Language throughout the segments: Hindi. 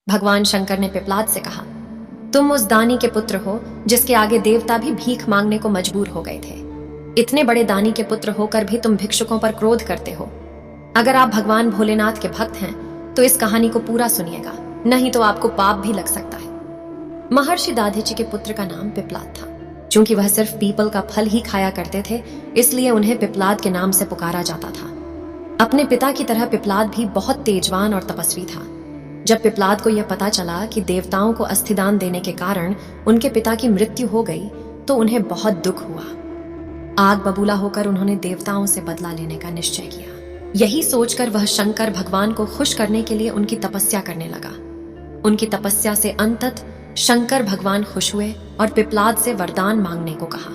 भगवान शंकर ने पिपलाद से कहा, तुम उस दानी के पुत्र हो जिसके आगे देवता भी भीख मांगने को मजबूर हो गए थे। इतने बड़े दानी के पुत्र होकर भी तुम भिक्षुकों पर क्रोध करते हो। अगर आप भगवान भोलेनाथ के भक्त हैं तो इस कहानी को पूरा सुनिएगा, नहीं तो आपको पाप भी लग सकता है। महर्षि दाधीची के पुत्र का नाम पिपलाद था। चूंकि वह सिर्फ पीपल का फल ही खाया करते थे, इसलिए उन्हें पिपलाद के नाम से पुकारा जाता था। अपने पिता की तरह पिपलाद भी बहुत तेजवान और तपस्वी था। जब पिपलाद को यह पता चला कि देवताओं को अस्थिदान देने के कारण उनके पिता की मृत्यु हो गई, तो उन्हें बहुत दुख हुआ। आग बबूला होकर उन्होंने देवताओं से बदला लेने का निश्चय किया। यही सोचकर वह शंकर भगवान को खुश करने के लिए उनकी तपस्या करने लगा। उनकी तपस्या से अंततः शंकर भगवान खुश हुए और पिपलाद से वरदान मांगने को कहा।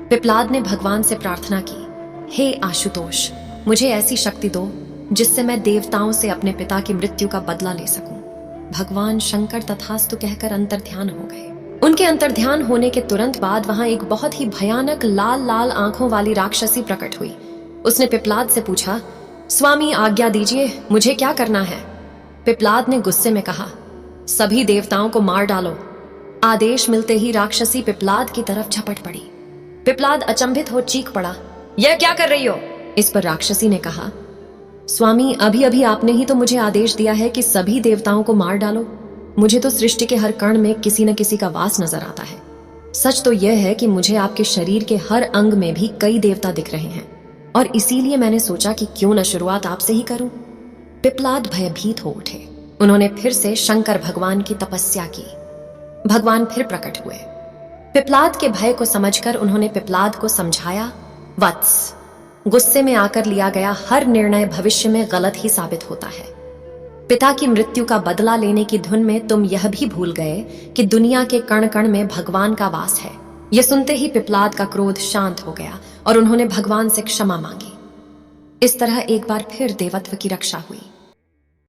पिपलाद ने भगवान से प्रार्थना की, हे आशुतोष, मुझे ऐसी शक्ति दो जिससे मैं देवताओं से अपने पिता की मृत्यु का बदला ले सकूं। भगवान शंकर तथास्तु कहकर अंतर्ध्यान हो गए। उनके अंतर्ध्यान होने के तुरंत बाद वहां एक बहुत ही भयानक लाल लाल आंखों वाली राक्षसी प्रकट हुई। उसने पिपलाद से पूछा, स्वामी आज्ञा दीजिए, मुझे क्या करना है? पिपलाद ने गुस्से में कहा, सभी देवताओं को मार डालो। आदेश मिलते ही राक्षसी पिपलाद की तरफ झपट पड़ी। पिपलाद अचंभित हो चीख पड़ा, यह क्या कर रही हो? इस पर राक्षसी ने कहा, स्वामी अभी अभी आपने ही तो मुझे आदेश दिया है कि सभी देवताओं को मार डालो। मुझे तो सृष्टि के हर कण में किसी न किसी का वास नजर आता है। सच तो यह है कि मुझे आपके शरीर के हर अंग में भी कई देवता दिख रहे हैं, और इसीलिए मैंने सोचा कि क्यों न शुरुआत आपसे ही करूं। पिपलाद भयभीत हो उठे। उन्होंने फिर से शंकर भगवान की तपस्या की। भगवान फिर प्रकट हुए। पिपलाद के भय को समझकर उन्होंने पिपलाद को समझाया, वत्स, गुस्से में आकर लिया गया हर निर्णय भविष्य में गलत ही साबित होता है। पिता की मृत्यु का बदला लेने की धुन में तुम यह भी भूल गए कि दुनिया के कण कण में भगवान का वास है। यह सुनते ही पिपलाद का क्रोध शांत हो गया और उन्होंने भगवान से क्षमा मांगी। इस तरह एक बार फिर देवत्व की रक्षा हुई।